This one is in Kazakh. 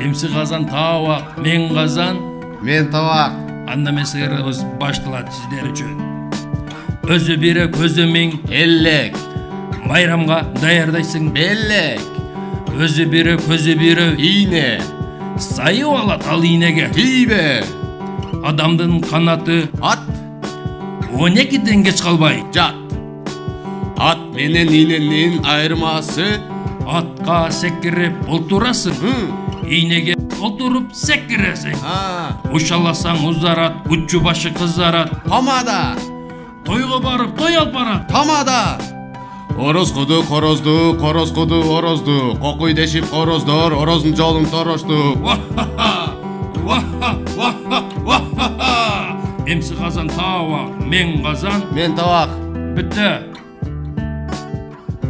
Эмси Казан табак, мен Казан, мен табак. Анда меселерибиз башталат сиздер үчүн. Өзү бире көзү миң Эллек. Байрамга даярдайсың Беллек. Өзү бире көзү бире Ийне. сайып алат ал ийнеге. Тийбе. Адамдын канаты Ат. 12-ден кеч калбай. Жат. Ат менен ийненин айырмасы. Атка секирип олтурасың. Ийнеге олтуруп секиресиң. Ушаласаң узарат, учу башы кызарат. Тамада. Тойго барып той алып барат. Тамада. Ороз куду корозду, короз куду орозду. Кокуй дешип ороздор, ороздун жолун торочту. Эмси Казан табак, мен Казан, Мен табак. бүтті.